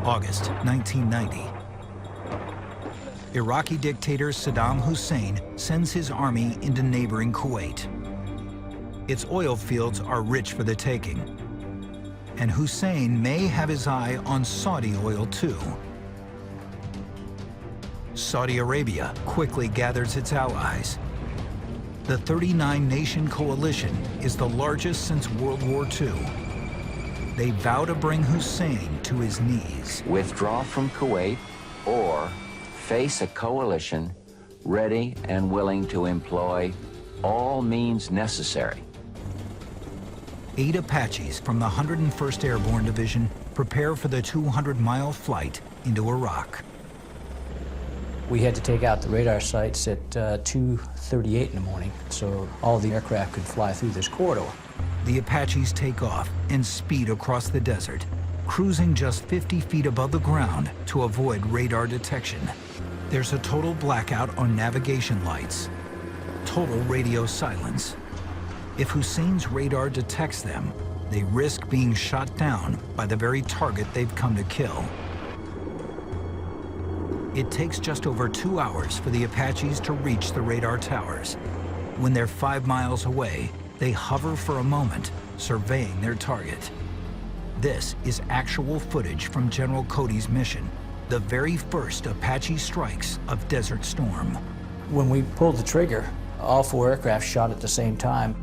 August 1990. Iraqi dictator Saddam Hussein sends his army into neighboring Kuwait. Its oil fields are rich for the taking, and Hussein may have his eye on Saudi oil too. Saudi Arabia quickly gathers its allies. The 39-nation coalition is the largest since World War II. They vow to bring Hussein to his knees. Withdraw from Kuwait or face a coalition ready and willing to employ all means necessary. 8 Apaches from the 101st Airborne Division prepare for the 200-mile flight into Iraq. We had to take out the radar sites at 2:38 in the morning, so all the aircraft could fly through this corridor. The Apaches take off and speed across the desert, cruising just 50 feet above the ground to avoid radar detection. There's a total blackout on navigation lights, total radio silence. If Hussein's radar detects them, they risk being shot down by the very target they've come to kill. It takes just over 2 hours for the Apaches to reach the radar towers. When they're 5 miles away, they hover for a moment, surveying their target. This is actual footage from General Cody's mission, the very first Apache strikes of Desert Storm. When we pulled the trigger, all 4 aircraft shot at the same time.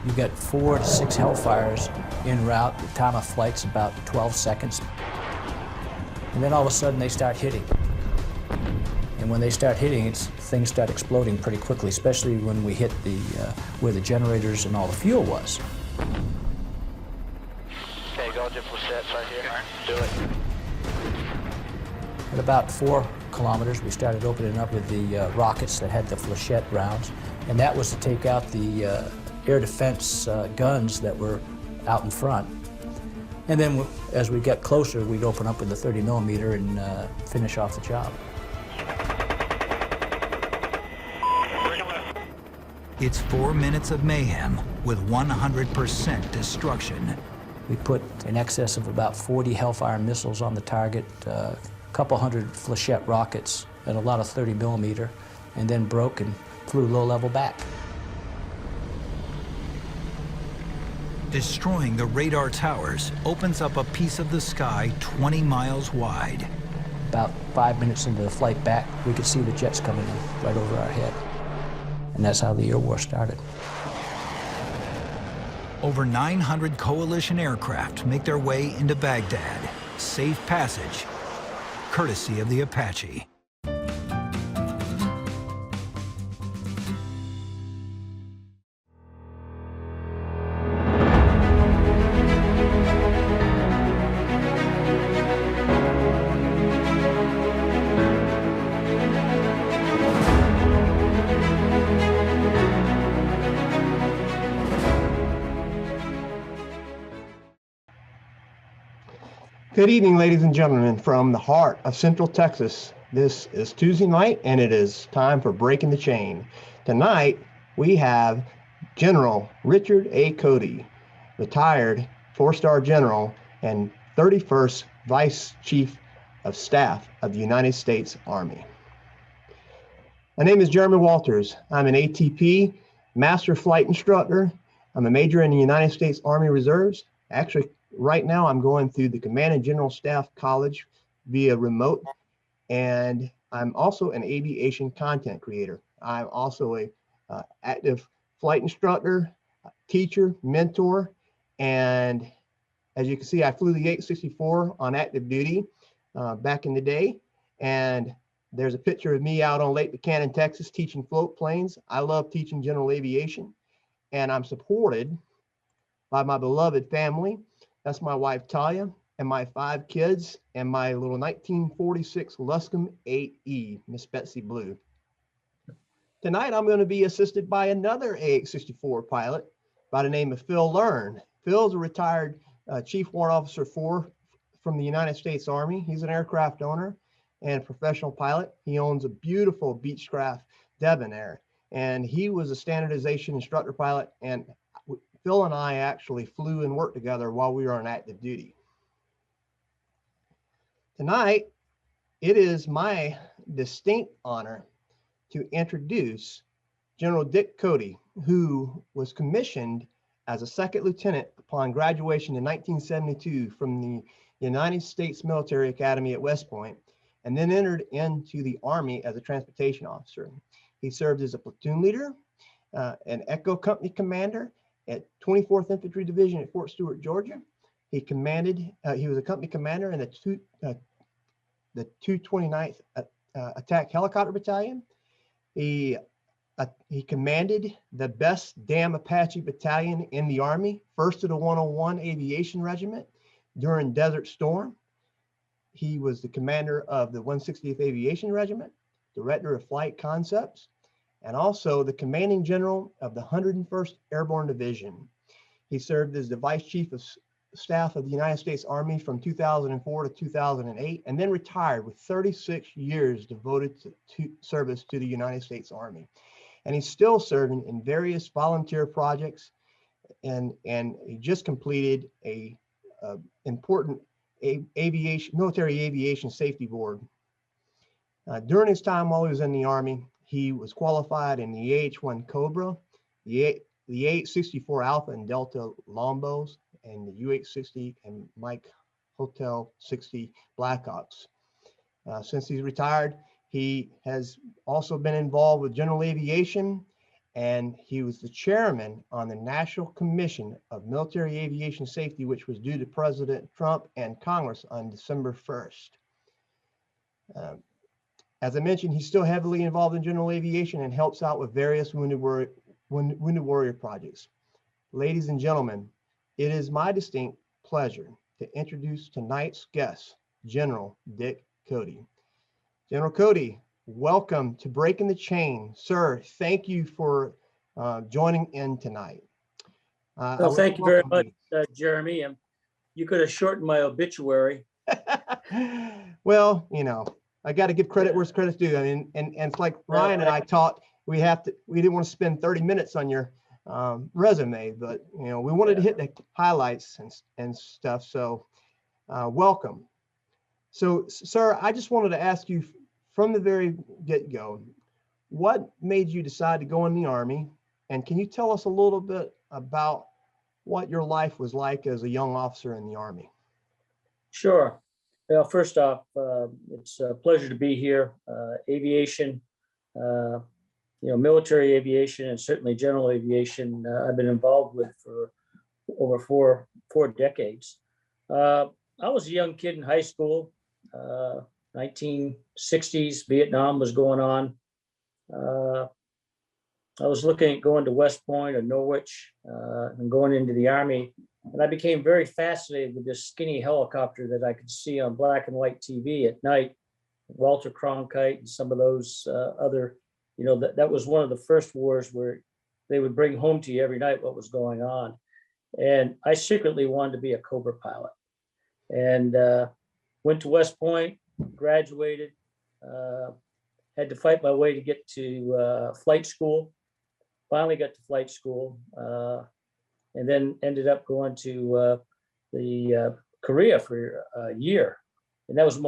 You got 4 to 6 Hellfires en route. The time of flight's about 12 seconds. And then all of a sudden they start hitting. And when they start hitting, things start exploding pretty quickly, especially when we hit where the generators and all the fuel was. Okay, go to flechette right here. Do it. At about 4 kilometers, we started opening up with the rockets that had the flechette rounds, and that was to take out the air defense guns that were out in front. And then as we got closer, we'd open up with the 30 millimeter and finish off the job. It's 4 minutes of mayhem with 100% destruction. We put in excess of about 40 Hellfire missiles on the target, a couple hundred flechette rockets, and a lot of 30 millimeter, and then broke and flew low level back. Destroying the radar towers opens up a piece of the sky 20 miles wide. About 5 minutes into the flight back, we could see the jets coming in right over our head. And that's how the air war started. Over 900 coalition aircraft make their way into Baghdad. Safe passage, courtesy of the Apache. Good evening, ladies and gentlemen, from the heart of Central Texas. This is Tuesday night, and it is time for Breaking the Chain. Tonight, we have General Richard A. Cody, retired 4-star general and 31st Vice Chief of Staff of the United States Army. My name is Jeremy Walters. I'm an ATP Master Flight Instructor. I'm a major in the United States Army Reserves. Actually, right now, I'm going through the Command and General Staff College via remote, and I'm also an aviation content creator. I'm also a active flight instructor, teacher, mentor, and as you can see, I flew the 864 on active duty back in the day, and there's a picture of me out on Lake Buchanan, Texas, teaching float planes. I love teaching general aviation, and I'm supported by my beloved family. That's my wife, Talia, and my 5 kids, and my little 1946 Luscombe 8E, Miss Betsy Blue. Tonight, I'm going to be assisted by another AX-64 pilot by the name of Phil Learn. Phil's a retired Chief Warrant Officer 4 from the United States Army. He's an aircraft owner and a professional pilot. He owns a beautiful Beechcraft Debonair, and he was a standardization instructor pilot, and Phil and I actually flew and worked together while we were on active duty. Tonight, it is my distinct honor to introduce General Dick Cody, who was commissioned as a second lieutenant upon graduation in 1972 from the United States Military Academy at West Point, and then entered into the Army as a transportation officer. He served as a platoon leader, an Echo Company commander at 24th Infantry Division at Fort Stewart, Georgia. He was a company commander in the 229th Attack Helicopter Battalion. He commanded the best damn Apache battalion in the Army, 1st of the 101 Aviation Regiment during Desert Storm. He was the commander of the 160th Aviation Regiment, director of flight concepts, and also the commanding general of the 101st Airborne Division. He served as the vice chief of staff of the United States Army from 2004 to 2008, and then retired with 36 years devoted to service to the United States Army. And he's still serving in various volunteer projects, and he just completed a important military aviation safety board. During his time while he was in the Army, he was qualified in the AH-1 Cobra, the AH-64 Alpha and Delta Lombos, and the UH-60 and Mike Hotel 60 Blackhawks. Since he's retired, he has also been involved with General Aviation, and he was the chairman on the National Commission of Military Aviation Safety, which was due to President Trump and Congress on December 1st. As I mentioned, he's still heavily involved in general aviation and helps out with various Wounded Warrior projects. Ladies and gentlemen, it is my distinct pleasure to introduce tonight's guest, General Dick Cody. General Cody, welcome to Breaking the Chain. Sir, thank you for joining in tonight. Well, thank you very much, Jeremy. You could have shortened my obituary. Well, you know, I got to give credit where credit's due. I mean, and it's like Ryan and I taught, we didn't want to spend 30 minutes on your resume, but you know, we wanted to hit the highlights and stuff. So welcome. So, sir, I just wanted to ask you from the very get-go, what made you decide to go in the Army? And can you tell us a little bit about what your life was like as a young officer in the Army? Sure. Well, first off, it's a pleasure to be here. Aviation, military aviation, and certainly general aviation, I've been involved with for over four decades. I was a young kid in high school. 1960s, Vietnam was going on. I was looking at going to West Point or Norwich and going into the Army. And I became very fascinated with this skinny helicopter that I could see on black and white TV at night, Walter Cronkite and some of those other, that was one of the first wars where they would bring home to you every night what was going on. And I secretly wanted to be a Cobra pilot. And went to West Point, graduated, had to fight my way to get to flight school. Finally got to flight school, and then ended up going to Korea for a year. And that was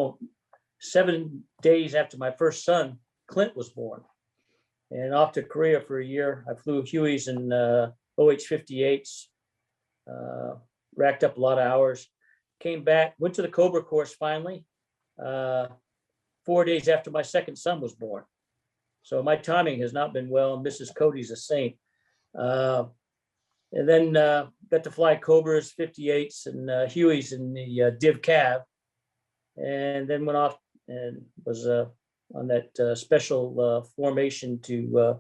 7 days after my first son, Clint, was born. And off to Korea for a year. I flew Hueys and OH-58s, racked up a lot of hours. Came back, went to the Cobra course finally, 4 days after my second son was born. So my timing has not been well, and Mrs. Cody's a saint. And then got to fly Cobras, 58s, and Hueys in the Div Cav, and then went off and was on that special formation to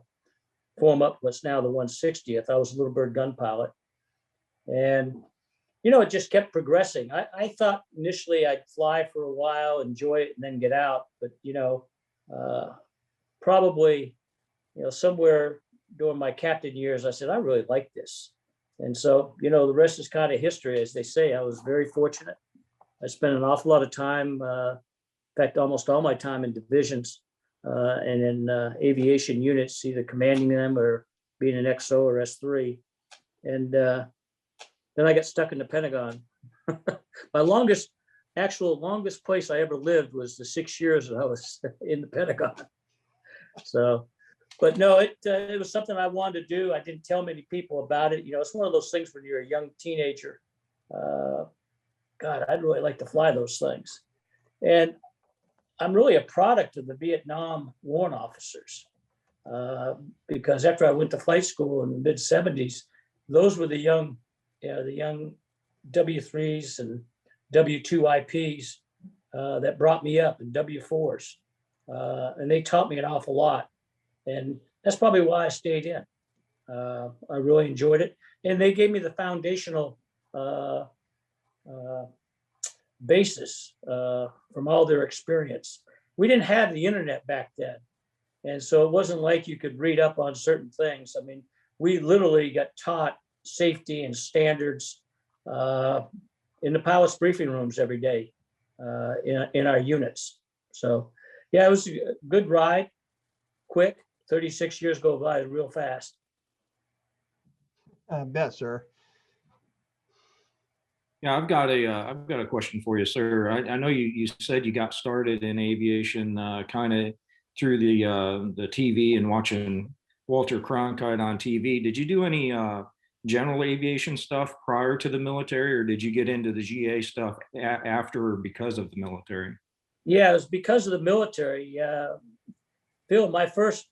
form up what's now the 160th. I was a little bird gun pilot. And it just kept progressing. I thought initially I'd fly for a while, enjoy it, and then get out. But, probably, somewhere during my captain years, I said, I really like this. And so, the rest is kind of history, as they say. I was very fortunate. I spent an awful lot of time, in fact, almost all my time in divisions and in aviation units, either commanding them or being an XO or S3. And then I got stuck in the Pentagon. My longest place I ever lived was the 6 years that I was in the Pentagon. So, but no, it was something I wanted to do. I didn't tell many people about it. You know, it's one of those things when you're a young teenager. God, I'd really like to fly those things. And I'm really a product of the Vietnam warrant officers, because after I went to flight school in the mid 70s, those were the young W3s and W2 IPs that brought me up, and W4s. And they taught me an awful lot. And that's probably why I stayed in. I really enjoyed it. And they gave me the foundational basis from all their experience. We didn't have the internet back then. And so it wasn't like you could read up on certain things. I mean, we literally got taught safety and standards in the pilot's briefing rooms every day in our units. So yeah, it was a good ride, quick. 36 years go by real fast. I bet, sir. Yeah, I've got a question for you, sir. I know you said you got started in aviation kind of through the TV and watching Walter Cronkite on TV. Did you do any general aviation stuff prior to the military, or did you get into the GA stuff after or because of the military? Yeah, it was because of the military. Phil, my first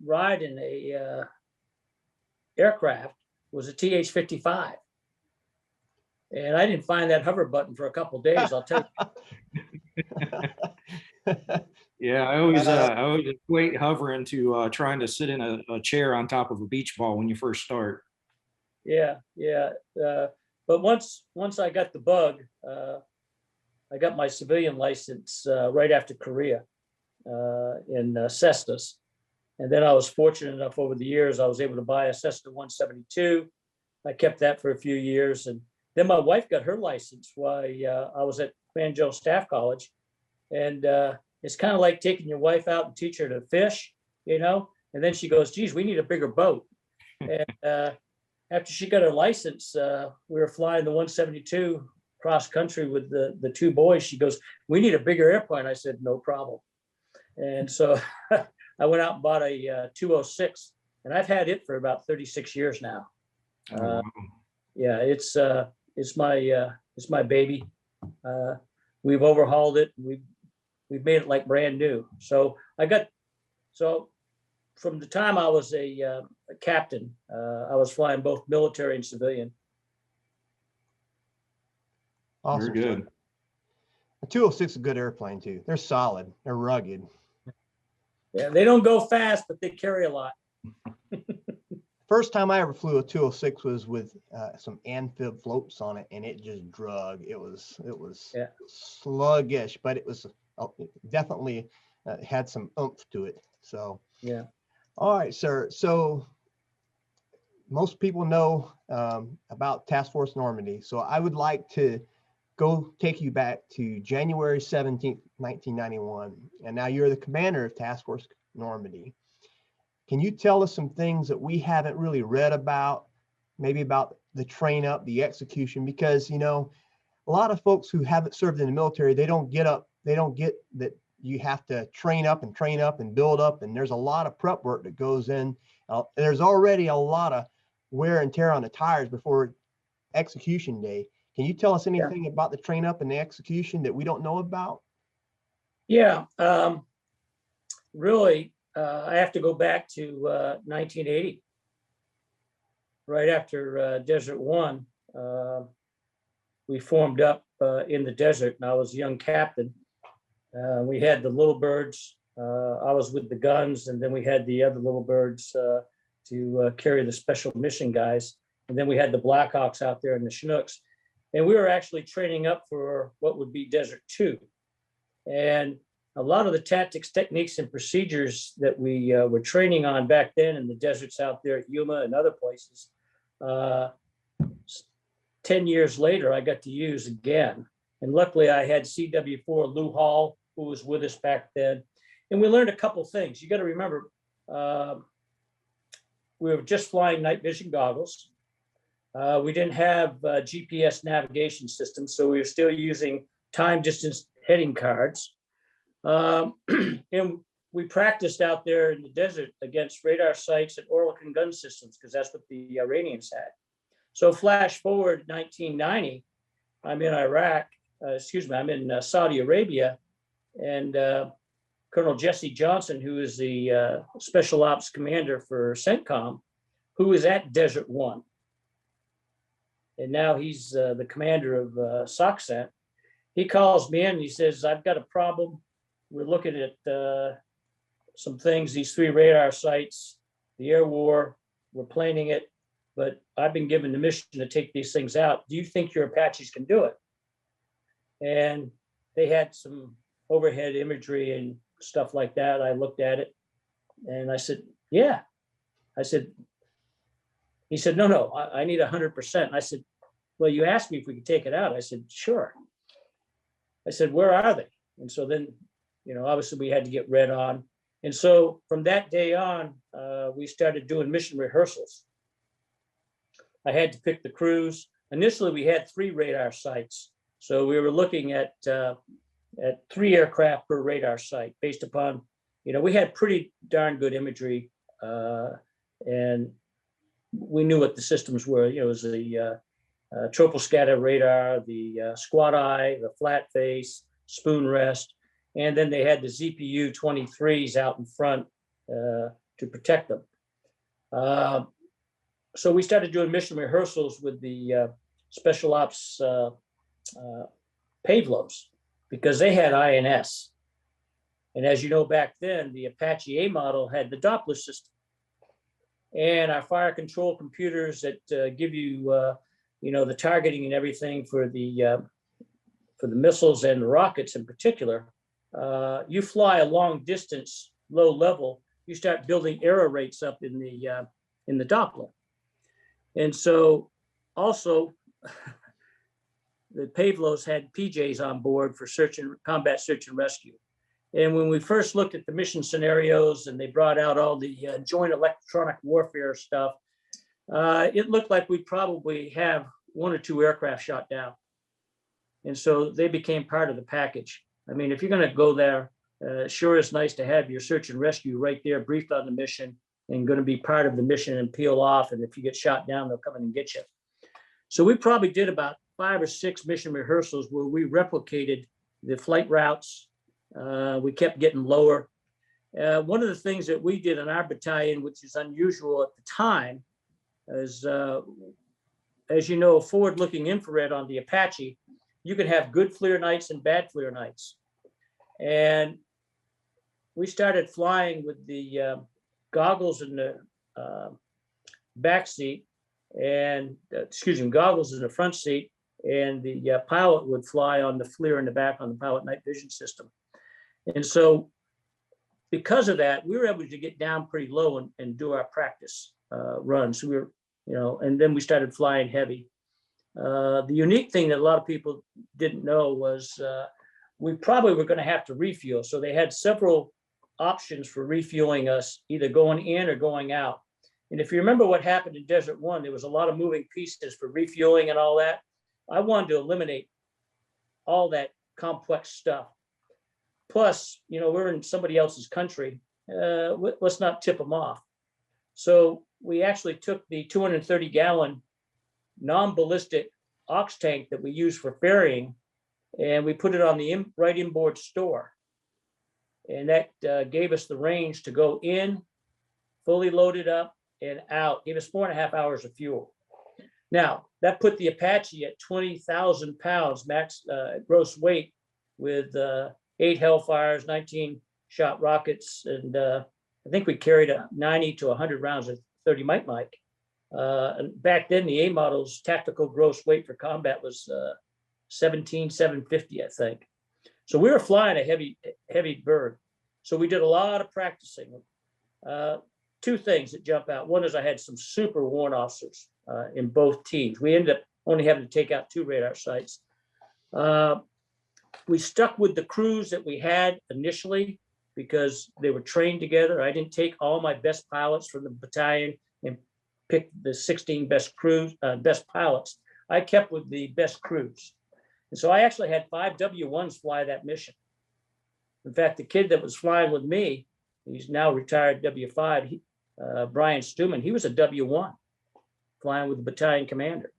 ride in a aircraft was a TH-55. And I didn't find that hover button for a couple of days, I'll tell you. Yeah, I always equate hovering to trying to sit in a chair on top of a beach ball when you first start. Yeah. But once I got the bug, I got my civilian license right after Korea in Cessnas. And then I was fortunate enough over the years, I was able to buy a Cessna 172. I kept that for a few years. And then my wife got her license while I was at Command General Staff College. And it's kind of like taking your wife out and teach her to fish, you know? And then she goes, geez, we need a bigger boat. And after she got her license, we were flying the 172 cross country with the two boys. She goes, we need a bigger airplane. I said, no problem. And so I went out and bought a 206, and I've had it for about 36 years now. Wow. Yeah, it's my baby. We've overhauled it. We've made it like brand new. So from the time I was a captain, I was flying both military and civilian. Awesome. Very good. The 206 is a good airplane too. They're solid. They're rugged. Yeah, they don't go fast, but they carry a lot. First time I ever flew a 206 was with some amphib floats on it, and it just drug. It was Yeah. sluggish, but it was definitely had some oomph to it. So yeah. All right, sir. So most people know about Task Force Normandy. So I would like to take you back to January 17th, 1991. And now you're the commander of Task Force Normandy. Can you tell us some things that we haven't really read about, maybe about the train up, the execution? Because, you know, a lot of folks who haven't served in the military, they don't get that you have to train up and build up. And there's a lot of prep work that goes in. There's already a lot of wear and tear on the tires before execution day. Can you tell us anything about the train up and the execution that we don't know about? Yeah, really, I have to go back to 1980. Right after Desert One, we formed up in the desert, and I was a young captain. We had the little birds. I was with the guns, and then we had the other little birds to carry the special mission guys. And then we had the Blackhawks out there and the Chinooks. And we were actually training up for what would be Desert 2. And a lot of the tactics, techniques, and procedures that we were training on back then in the deserts out there at Yuma and other places, 10 years later, I got to use again. And luckily, I had CW4 Lou Hall, who was with us back then. And we learned a couple things. You got to remember, we were just flying night vision goggles. We didn't have GPS navigation systems, so we were still using time distance heading cards. And we practiced out there in the desert against radar sites and Oerlikon gun systems, because that's what the Iranians had. So flash forward 1990, I'm in Iraq, I'm in Saudi Arabia, and Colonel Jesse Johnson, who is the special ops commander for CENTCOM, who is at Desert One. And now he's the commander of SOCCENT. He calls me in and he says, I've got a problem. We're looking at some things, these 3 radar sites, the air war, we're planning it, but I've been given the mission to take these things out. Do you think your Apaches can do it? And they had some overhead imagery and stuff like that. I looked at it and I said, yeah. He said, no, I need 100%. I said, well, you asked me if we could take it out. I said, sure. I said, where are they? And so then, obviously we had to get red on. And so from that day on, we started doing mission rehearsals. I had to pick the crews. Initially, we had 3 radar sites. So we were looking at 3 aircraft per radar site based upon, we had pretty darn good imagery, and we knew what the systems were. It was the troposcatter radar, the squat eye, the flat face, spoon rest, and then they had the ZPU 23s out in front to protect them. So we started doing mission rehearsals with the special ops Pavlos, because they had INS. And as you know, back then, the Apache A model had the Doppler system. And our fire control computers that give you, the targeting and everything for the missiles and the rockets in particular, you fly a long distance, low level, you start building error rates up in the Doppler. And so also, the Pavlos had PJs on board for combat search and rescue. And when we first looked at the mission scenarios and they brought out all the joint electronic warfare stuff, it looked like we'd probably have 1 or 2 aircraft shot down. And so they became part of the package. I mean, if you're going to go there, sure is nice to have your search and rescue right there, briefed on the mission, and going to be part of the mission and peel off. And if you get shot down, they'll come in and get you. So we probably did about 5 or 6 mission rehearsals where we replicated the flight routes. We kept getting lower. One of the things that we did in our battalion, which is unusual at the time, is, as you know, forward-looking infrared on the Apache, you can have good FLIR nights and bad FLIR nights. And we started flying with the goggles in the back seat, and goggles in the front seat, and the pilot would fly on the FLIR in the back on the pilot night vision system. And so because of that, we were able to get down pretty low and do our practice runs. So we were, and then we started flying heavy. The unique thing that a lot of people didn't know was we probably were going to have to refuel. So they had several options for refueling us, either going in or going out. And if you remember what happened in Desert One, there was a lot of moving pieces for refueling and all that. I wanted to eliminate all that complex stuff. Plus, we're in somebody else's country. Let's not tip them off. So we actually took the 230-gallon non-ballistic ox tank that we use for ferrying, and we put it on the right inboard store. And that gave us the range to go in, fully loaded up, and out. Gave us 4.5 hours of fuel. Now, that put the Apache at 20,000 pounds max gross weight with 8 Hellfires, 19 shot rockets, and I think we carried 90 to 100 rounds of 30 Mike. And back then, the A model's tactical gross weight for combat was 17,750, I think. So we were flying a heavy bird. So we did a lot of practicing. 2 things that jump out. One is I had some super warrant officers in both teams. We ended up only having to take out 2 radar sites. We stuck with the crews that we had initially because they were trained together. I didn't take all my best pilots from the battalion and picked the 16 best crews, best pilots. I kept with the best crews. And so I actually had 5 W1s fly that mission. In fact, the kid that was flying with me, he's now retired W5, Brian Stuman, he was a W1 flying with the battalion commander.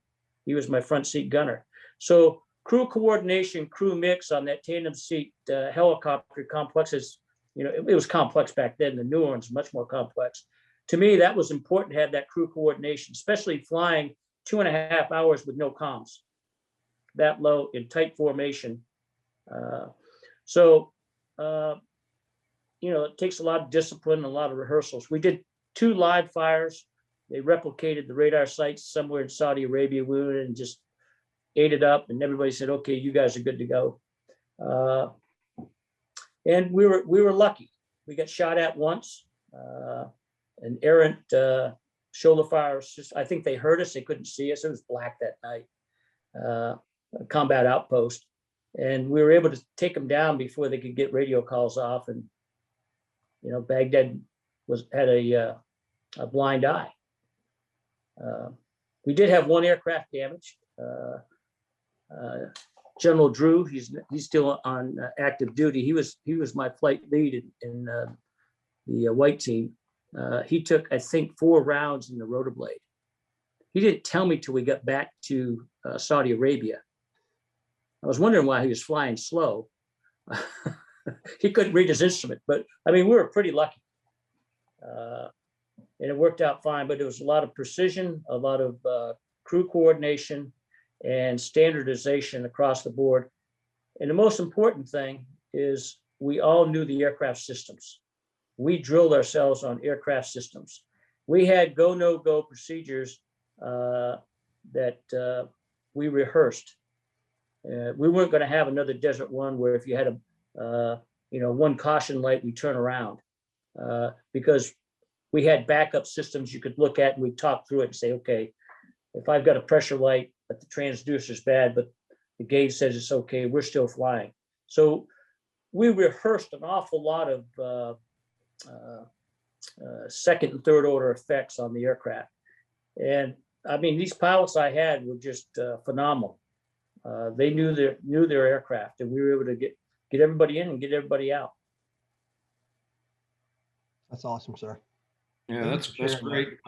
He was my front seat gunner. So crew coordination, crew mix on that tandem seat helicopter complex is, it was complex back then. The new one's much more complex. To me, that was important to have that crew coordination, especially flying 2.5 hours with no comms, that low in tight formation. It takes a lot of discipline and a lot of rehearsals. We did 2 live fires. They replicated the radar sites somewhere in Saudi Arabia. We went and just ate it up, and everybody said, "Okay, you guys are good to go." And we were lucky. We got shot at once. An errant shoulder fire. I think they heard us. They couldn't see us. It was black that night. A combat outpost, and we were able to take them down before they could get radio calls off. And Baghdad had a blind eye. We did have 1 aircraft damaged. General Drew, he's still on active duty. He was my flight lead in the white team. He took, I think, 4 rounds in the rotor blade. He didn't tell me till we got back to Saudi Arabia. I was wondering why he was flying slow. He couldn't read his instrument, but I mean, we were pretty lucky. And it worked out fine, but there was a lot of precision, a lot of crew coordination and standardization across the board. And the most important thing is we all knew the aircraft systems. We drilled ourselves on aircraft systems. We had go, no go procedures that we rehearsed. We weren't going to have another Desert One where if you had a, one caution light, we turn around because we had backup systems you could look at, and we talk through it and say, okay, if I've got a pressure light, but the transducer is bad, but the gauge says it's okay, we're still flying. So we rehearsed an awful lot of second and third order effects on the aircraft. And I mean, these pilots I had were just phenomenal. They knew their aircraft, and we were able to get everybody in and get everybody out. That's awesome, sir. Yeah, that's great.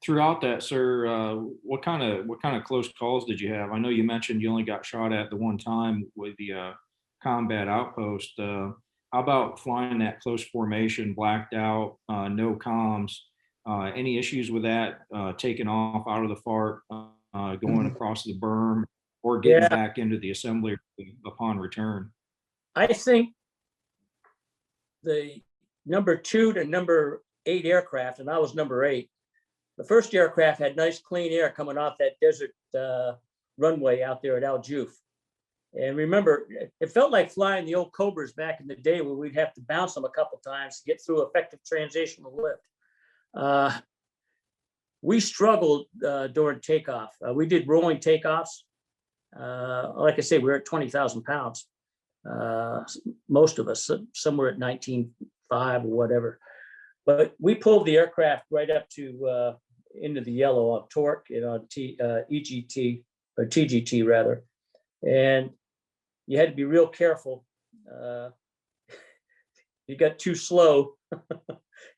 Throughout that, sir, what kind of close calls did you have? I know you mentioned you only got shot at the one time with the combat outpost. How about flying that close formation, blacked out, no comms? Any issues with that? Taking off out of the fart, going across the berm, or getting back into the assembly upon return? I think the number 2 to number 8 aircraft, and I was number 8. The first aircraft had nice clean air coming off that desert runway out there at Al Juf. And remember, it felt like flying the old Cobras back in the day where we'd have to bounce them a couple times to get through effective transitional lift. We struggled during takeoff. We did rolling takeoffs. Like I say, we were at 20,000 pounds. Most of us, somewhere at 19.5 or whatever. But we pulled the aircraft right up to into the yellow on torque and on EGT or TGT rather. And you had to be real careful. You got too slow.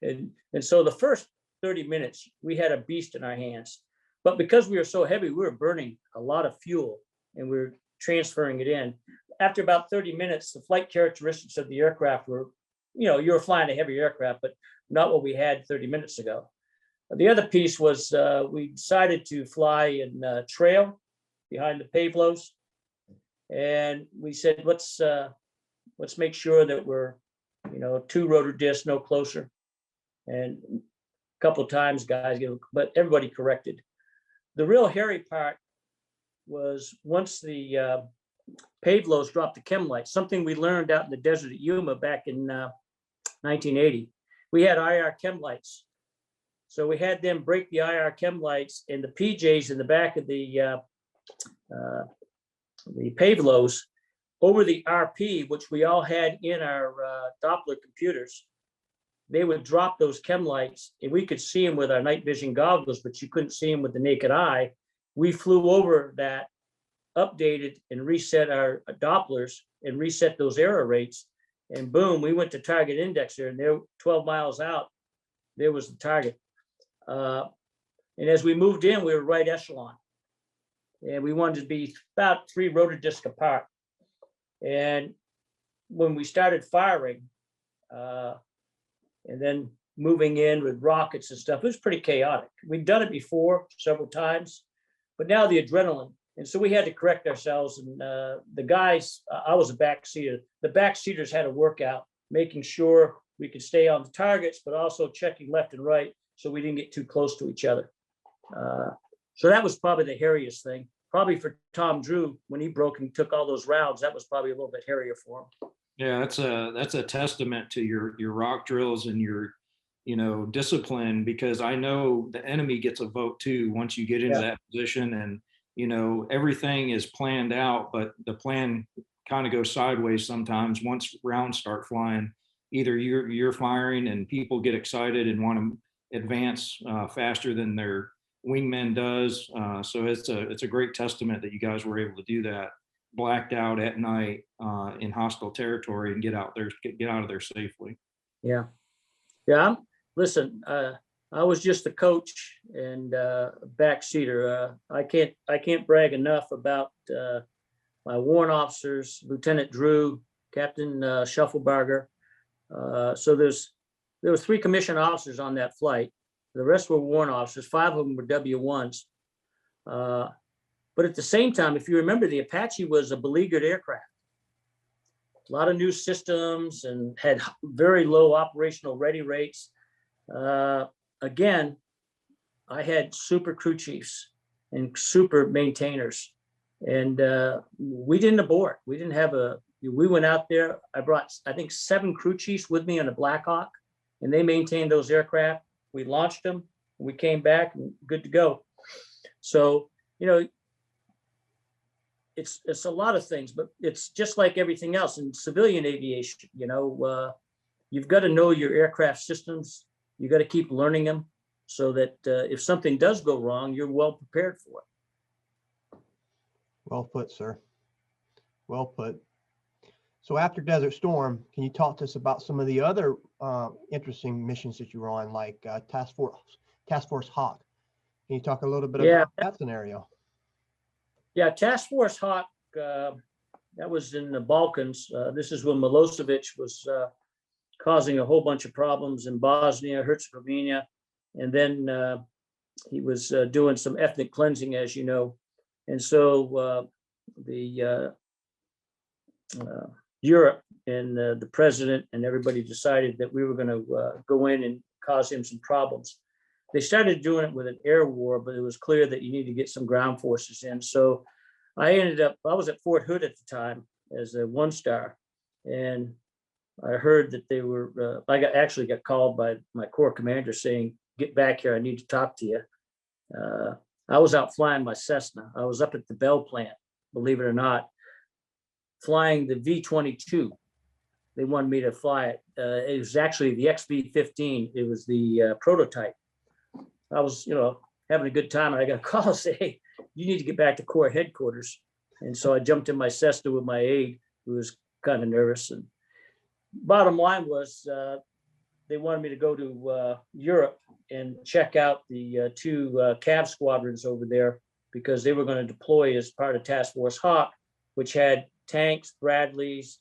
and so the first 30 minutes, we had a beast in our hands. But because we were so heavy, we were burning a lot of fuel and we were transferring it in. After about 30 minutes, the flight characteristics of the aircraft were, you were flying a heavy aircraft, but not what we had 30 minutes ago. The other piece was we decided to fly in trail behind the Pavlos. And we said, let's make sure that we're, 2 rotor discs, no closer. And a couple of times guys, but everybody corrected. The real hairy part was once the Pavlos dropped the chem lights, something we learned out in the desert at Yuma back in 1980. We had IR chem lights. So we had them break the IR chem lights, and the PJs in the back of the Pavlos over the RP, which we all had in our Doppler computers. they would drop those chem lights, and we could see them with our night vision goggles, but you couldn't see them with the naked eye. We flew over that, updated and reset our Dopplers and reset those error rates. And boom, we went to target indexer, and they're 12 miles out. There was the target. And as we moved in, we were right echelon. And we wanted to be about 3 rotor disc apart. And when we started firing, and then moving in with rockets and stuff, it was pretty chaotic. We'd done it before several times, but now the adrenaline. And so we had to correct ourselves. And the guys, I was a backseater. The backseaters had a workout, making sure we could stay on the targets, but also checking left and right so we didn't get too close to each other. So that was probably the hairiest thing. Probably for Tom Drew, when he broke and took all those rounds, that was probably a little bit hairier for him. Yeah, that's a testament to your rock drills and your, discipline, because I know the enemy gets a vote too once you get into that position, and everything is planned out, but the plan kind of goes sideways sometimes once rounds start flying. Either you're firing and people get excited and want to advance faster than their wingman does. So it's a great testament that you guys were able to do that, blacked out at night in hostile territory, and get out of there safely. Yeah. Listen, I was just a coach and backseater. I can't brag enough about my warrant officers, Lieutenant Drew, Captain Shufflebarger. So there were 3 commissioned officers on that flight. The rest were warrant officers. 5 of them were W1s. But at the same time, if you remember, the Apache was a beleaguered aircraft. A lot of new systems and had very low operational ready rates. Again, I had super crew chiefs and super maintainers, and we didn't abort. We didn't have we went out there. I brought, I think, 7 crew chiefs with me on a Black Hawk, and they maintained those aircraft. We launched them, we came back, and good to go. So, it's a lot of things, but it's just like everything else in civilian aviation. You've got to know your aircraft systems. You got to keep learning them so that if something does go wrong, you're well prepared for it. Well put, sir. Well put. So after Desert Storm, can you talk to us about some of the other interesting missions that you were on, like Task Force Hawk? Can you talk a little bit about that scenario? Yeah, Task Force Hawk, that was in the Balkans. This is when Milosevic was causing a whole bunch of problems in Bosnia, Herzegovina, and then he was doing some ethnic cleansing, as you know. And so Europe and the president and everybody decided that we were going to go in and cause him some problems. They started doing it with an air war, but it was clear that you need to get some ground forces in. So I was at Fort Hood at the time as a 1-star, and I heard that they were, actually got called by my Corps commander saying, "Get back here, I need to talk to you." I was out flying my Cessna. I was up at the Bell plant, believe it or not, flying the V-22. They wanted me to fly it. It was actually the XV-15. It was the prototype. I was, having a good time, and I got a call say, "Hey, you need to get back to Corps headquarters." And so I jumped in my Cessna with my aide, who was kind of nervous. And bottom line was they wanted me to go to Europe and check out the 2 Cav squadrons over there, because they were going to deploy as part of Task Force Hawk, which had tanks, Bradleys,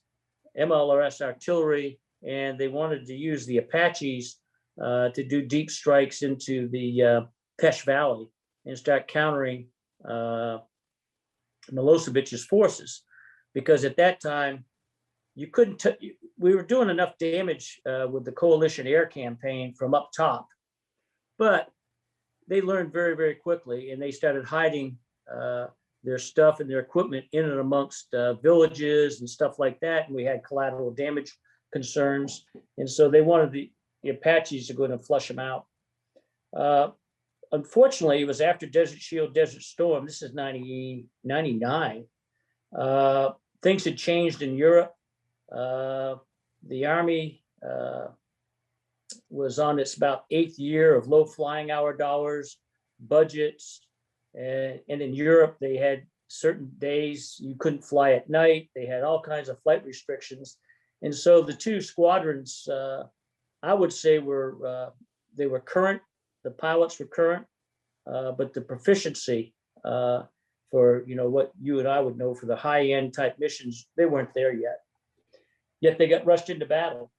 MLRS artillery, and they wanted to use the Apaches to do deep strikes into the Pesh Valley and start countering Milosevic's forces, because at that time you couldn't. We were doing enough damage with the coalition air campaign from up top, but they learned very, very quickly, and they started hiding their stuff and their equipment in and amongst villages and stuff like that. And we had collateral damage concerns, and so they wanted the Apaches to go in and flush them out. Unfortunately, it was after Desert Shield, Desert Storm. This is 99. Things had changed in Europe. The Army was on its about 8th year of low flying hour dollars, budgets. And in Europe, they had certain days you couldn't fly at night. They had all kinds of flight restrictions. And so the two squadrons, I would say they were current. The pilots were current, but the proficiency for, what you and I would know for the high end type missions, they weren't there yet. Yet they got rushed into battle.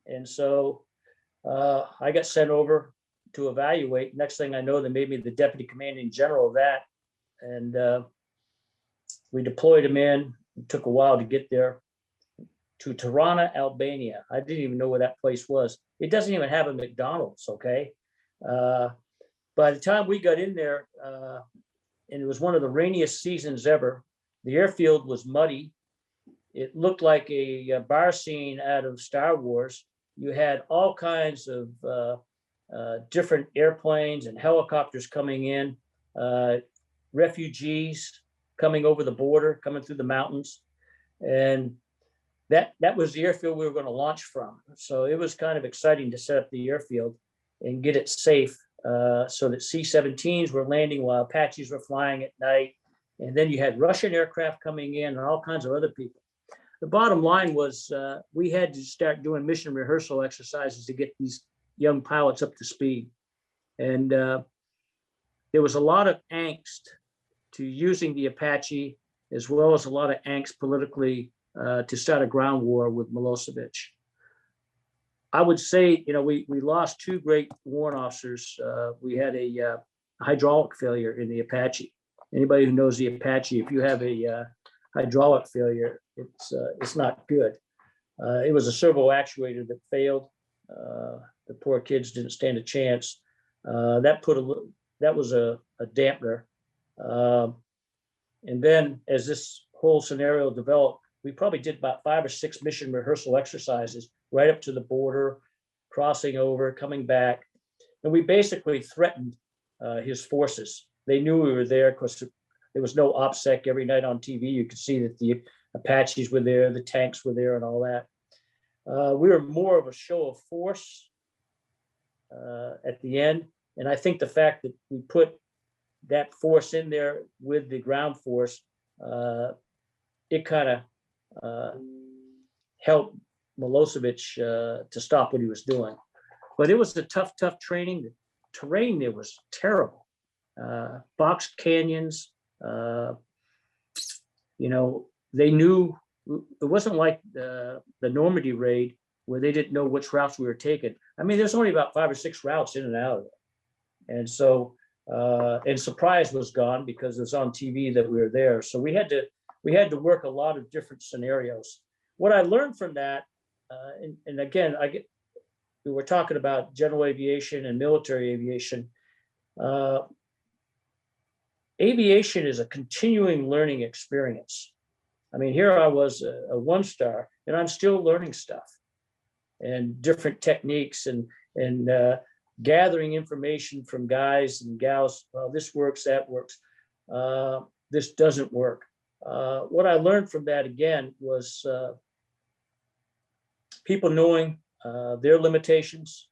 And so I got sent over to evaluate. Next thing I know, they made me the deputy commanding general of that. And we deployed them in. It took a while to get there to Tirana, Albania. I didn't even know where that place was. It doesn't even have a McDonald's, okay? By the time we got in there, and it was one of the rainiest seasons ever, the airfield was muddy. It looked like a bar scene out of Star Wars. You had all kinds of different airplanes and helicopters coming in, refugees coming over the border, coming through the mountains. And that was the airfield we were going to launch from. So it was kind of exciting to set up the airfield and get it safe so that C-17s were landing while Apaches were flying at night. And then you had Russian aircraft coming in and all kinds of other people. The bottom line was we had to start doing mission rehearsal exercises to get these young pilots up to speed. And there was a lot of angst to using the Apache, as well as a lot of angst politically to start a ground war with Milosevic. I would say, we lost two great warrant officers. We had a hydraulic failure in the Apache. Anybody who knows the Apache, if you have a hydraulic failure, it's not good. It was a servo actuator that failed. The poor kids didn't stand a chance. That was a dampener. And then as this whole scenario developed, we probably did about 5 or 6 mission rehearsal exercises right up to the border, crossing over, coming back. And we basically threatened his forces. They knew we were there because there was no OPSEC every night on TV. You could see that the Apaches were there, the tanks were there and all that. We were more of a show of force at the end. And I think the fact that we put that force in there with the ground force, it kind of helped Milosevic to stop what he was doing. But it was a tough training. The terrain there was terrible. Box canyons, they knew it wasn't like the Normandy raid where they didn't know which routes we were taking. I mean, there's only about 5 or 6 routes in and out of it. And so, and surprise was gone because it was on TV that we were there. So we had to work a lot of different scenarios. What I learned from that, and again, we were talking about general aviation and military aviation. Aviation is a continuing learning experience. I mean, here I was a 1-star, and I'm still learning stuff and different techniques and gathering information from guys and gals. Well, this works, that works. This doesn't work. What I learned from that again was people knowing their limitations.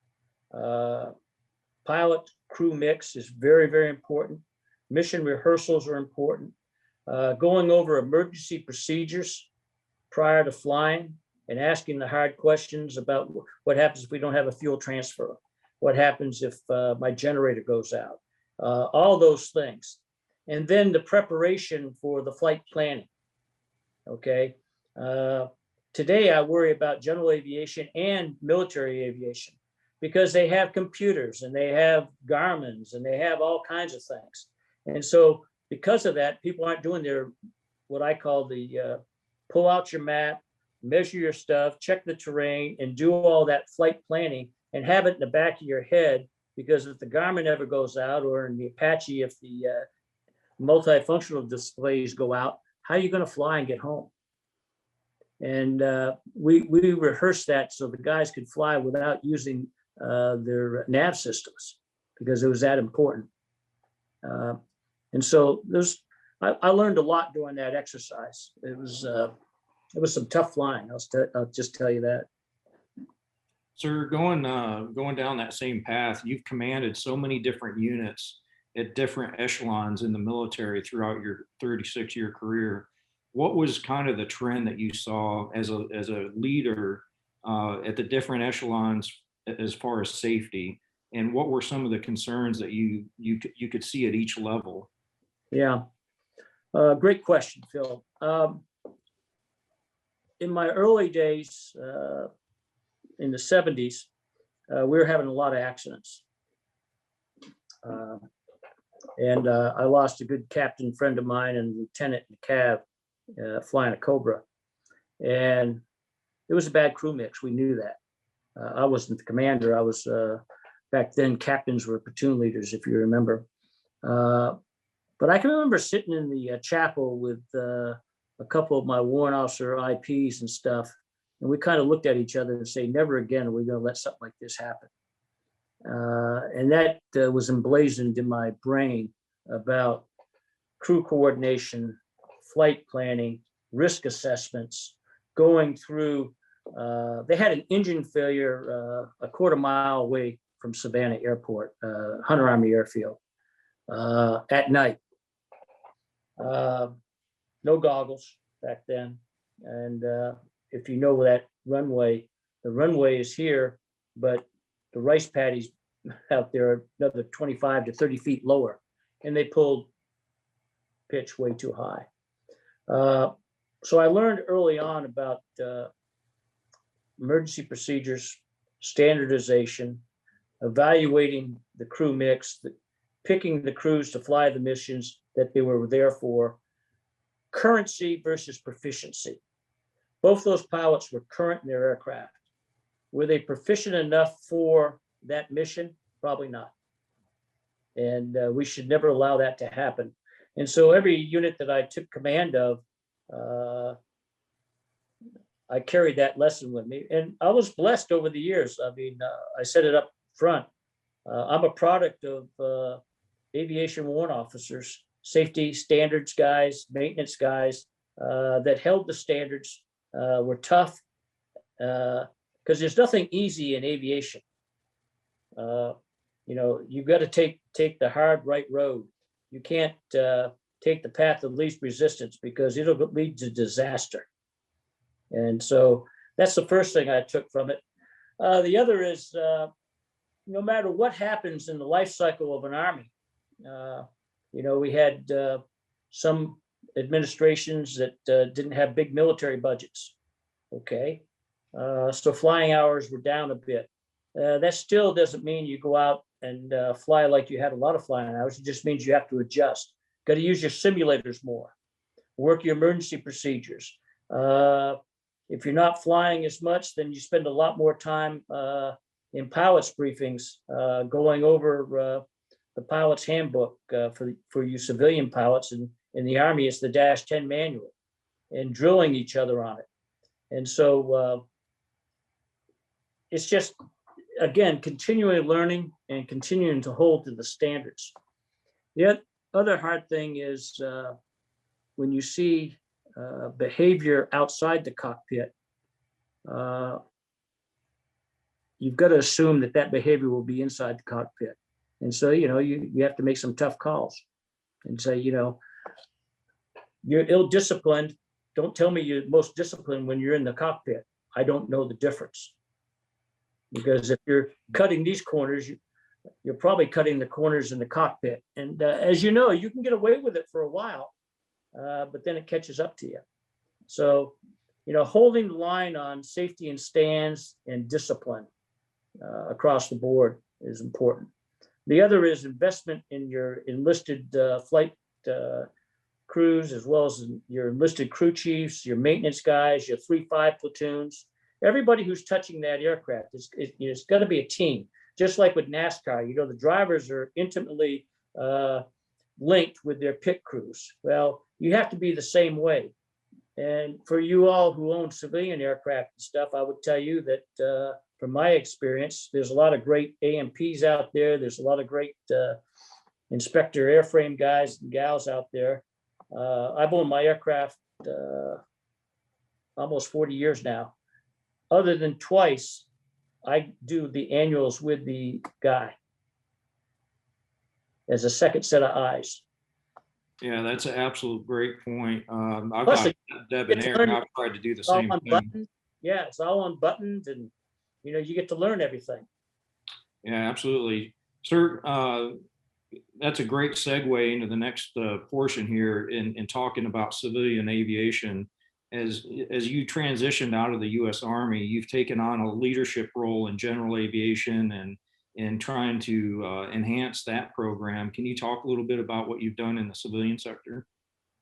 Pilot crew mix is very, very important. Mission rehearsals are important. Going over emergency procedures prior to flying and asking the hard questions about what happens if we don't have a fuel transfer. What happens if my generator goes out? All those things. And then the preparation for the flight planning, okay? Today, I worry about general aviation and military aviation because they have computers and they have Garmin's and they have all kinds of things. And so because of that, people aren't doing their, what I call the pull out your map, measure your stuff, check the terrain, and do all that flight planning and have it in the back of your head, because if the Garmin ever goes out, or in the Apache, if the multifunctional displays go out, how are you going to fly and get home? And we rehearsed that so the guys could fly without using their nav systems, because it was that important. And so I learned a lot during that exercise. It was some tough flying. I'll just tell you that. Sir, going down that same path, you've commanded so many different units at different echelons in the military throughout your 36-year career. What was kind of the trend that you saw as a leader at the different echelons as far as safety, and what were some of the concerns that you could see at each level? Yeah, great question, Phil. In my early days, in the 70s, we were having a lot of accidents. And I lost a good captain friend of mine and lieutenant in the Cav flying a Cobra. And it was a bad crew mix. We knew that. I wasn't the commander. I was, back then, captains were platoon leaders, if you remember. But I can remember sitting in the chapel with a couple of my warrant officer IPs and stuff. And we kind of looked at each other and say, never again are we going to let something like this happen. And that was emblazoned in my brain about crew coordination, flight planning, risk assessments, going through, they had an engine failure a quarter mile away from Savannah Airport, Hunter Army Airfield, at night. No goggles back then. And if you know that runway, the runway is here, but the rice paddies out there another 25 to 30 feet lower, and they pulled pitch way too high. So I learned early on about emergency procedures, standardization, evaluating the crew mix, picking the crews to fly the missions that they were there for, currency versus proficiency. Both those pilots were current in their aircraft. Were they proficient enough for that mission? Probably not. And we should never allow that to happen. And so every unit that I took command of, I carried that lesson with me. And I was blessed over the years. I mean, I said it up front. I'm a product of aviation warrant officers, safety standards guys, maintenance guys that held the standards, were tough, because there's nothing easy in aviation. You know, you've got to take the hard right road. You can't take the path of least resistance because it'll lead to disaster. And so that's the first thing I took from it. The other is, no matter what happens in the life cycle of an army, you know, we had some administrations that didn't have big military budgets. Okay. So flying hours were down a bit. That still doesn't mean you go out and fly like you had a lot of flying hours. It just means you have to adjust. Got to use your simulators more, work your emergency procedures. If you're not flying as much, then you spend a lot more time in pilots briefings, going over the pilot's handbook for you civilian pilots. And in the Army, it's the -10 manual, and drilling each other on it. And so it's just, again, continually learning and continuing to hold to the standards. The other hard thing is when you see behavior outside the cockpit, you've got to assume that that behavior will be inside the cockpit. And so, you know, you have to make some tough calls and say, you know, you're ill-disciplined. Don't tell me you're most disciplined when you're in the cockpit. I don't know the difference. Because if you're cutting these corners, you're probably cutting the corners in the cockpit. And as you know, you can get away with it for a while, but then it catches up to you. So, you know, holding the line on safety and stands and discipline across the board is important. The other is investment in your enlisted flight crews, as well as your enlisted crew chiefs, your maintenance guys, your 3-5 platoons. Everybody who's touching that aircraft, it's got to be a team. Just like with NASCAR, you know, the drivers are intimately linked with their pit crews. Well, you have to be the same way. And for you all who own civilian aircraft and stuff, I would tell you that from my experience, there's a lot of great AMPs out there. There's a lot of great inspector airframe guys and gals out there. I've owned my aircraft almost 40 years now. Other than twice, I do the annuals with the guy as a second set of eyes. Yeah, that's an absolute great point. I've Plus, got it's debonair, and learning. I've tried to do the It's all same on thing. buttons. Yeah, it's all on buttons, and you get to learn everything. Yeah, absolutely. Sir, that's a great segue into the next portion here in talking about civilian aviation. As you transitioned out of the U.S. Army, you've taken on a leadership role in general aviation and trying to enhance that program. Can you talk a little bit about what you've done in the civilian sector?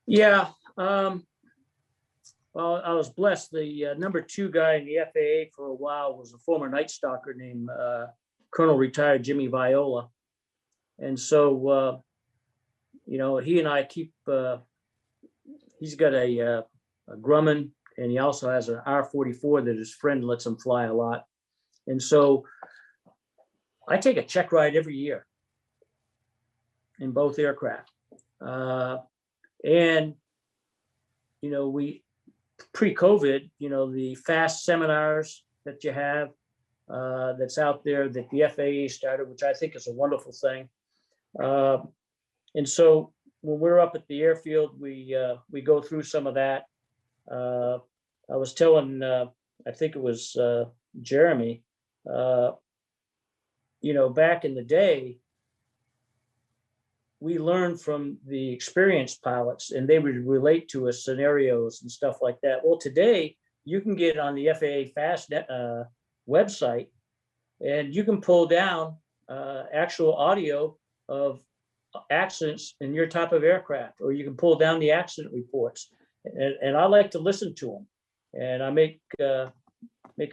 Yeah. Well, I was blessed. The number 2 guy in the FAA for a while was a former Night Stalker named Colonel Retired Jimmy Viola. And so, he and I keep, he's got a Grumman, and he also has an R-44 that his friend lets him fly a lot. And so I take a check ride every year in both aircraft. And, we pre-COVID, the FAST seminars that you have that's out there that the FAA started, which I think is a wonderful thing. And so when we're up at the airfield, we go through some of that. I was telling, I think it was Jeremy, back in the day, we learned from the experienced pilots, and they would relate to us scenarios and stuff like that. Well, today you can get on the FAA Fast website, and you can pull down actual audio of accidents in your type of aircraft, or you can pull down the accident reports. And I like to listen to them, and I make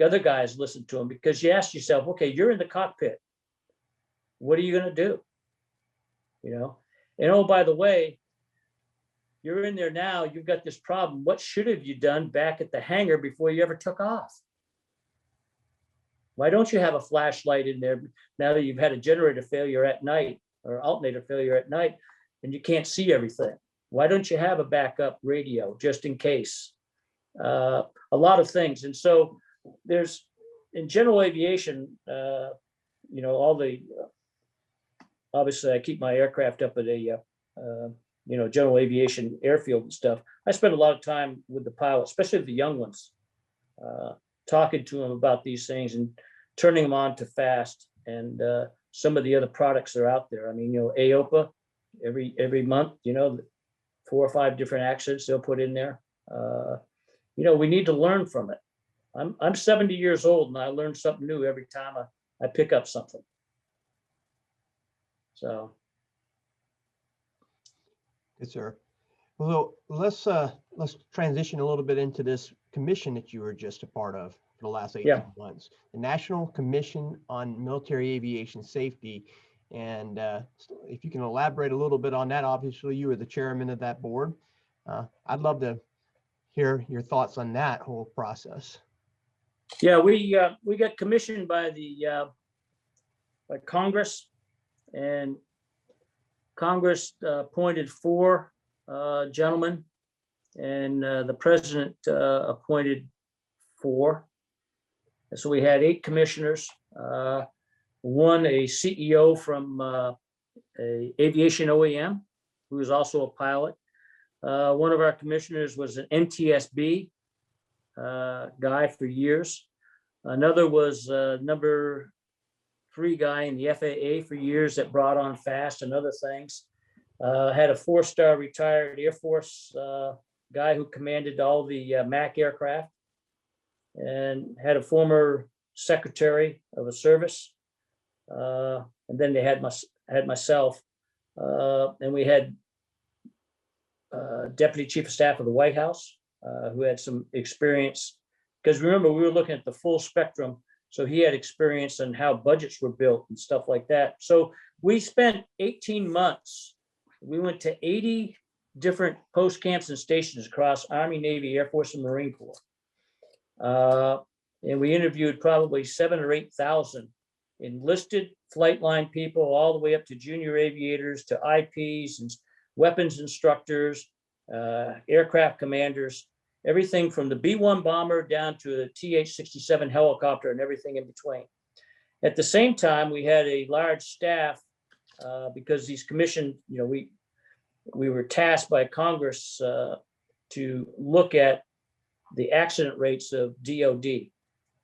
other guys listen to them, because you ask yourself, okay, you're in the cockpit. What are you going to do? And oh, by the way, you're in there now, you've got this problem. What should have you done back at the hangar before you ever took off? Why don't you have a flashlight in there now that you've had a generator failure at night or alternator failure at night and you can't see everything? Why don't you have a backup radio just in case? A lot of things. And so there's, in general aviation, all the, obviously I keep my aircraft up at a, general aviation airfield and stuff. I spend a lot of time with the pilots, especially the young ones, talking to them about these things and turning them on to FAST and some of the other products that are out there. I mean, AOPA, every month, 4 or 5 different accidents they'll put in there. We need to learn from it. I'm 70 years old, and I learn something new every time I pick up something. So. Good, sir. Well, let's transition a little bit into this commission that you were just a part of for the last 18 months, the National Commission on Military Aviation Safety. And if you can elaborate a little bit on that, obviously you were the chairman of that board. I'd love to hear your thoughts on that whole process. Yeah, we got commissioned by the by Congress, and Congress appointed 4 gentlemen, and the president appointed 4. And so we had 8 commissioners. One, a CEO from a aviation OEM, who was also a pilot. One of our commissioners was an NTSB guy for years. Another was number 3 guy in the FAA for years that brought on FAST and other things. Had a 4-star retired Air Force guy who commanded all the MAC aircraft, and had a former secretary of a service. And then they had myself, and we had Deputy Chief of Staff of the White House, who had some experience, because remember, we were looking at the full spectrum. So he had experience on how budgets were built and stuff like that. So we spent 18 months. We went to 80 different post camps and stations across Army, Navy, Air Force, and Marine Corps. And we interviewed probably 7,000 or 8,000 enlisted flight line people, all the way up to junior aviators, to IPs and weapons instructors, aircraft commanders, everything from the B-1 bomber down to the TH-67 helicopter and everything in between. At the same time, we had a large staff because these commissions, we were tasked by Congress to look at the accident rates of DOD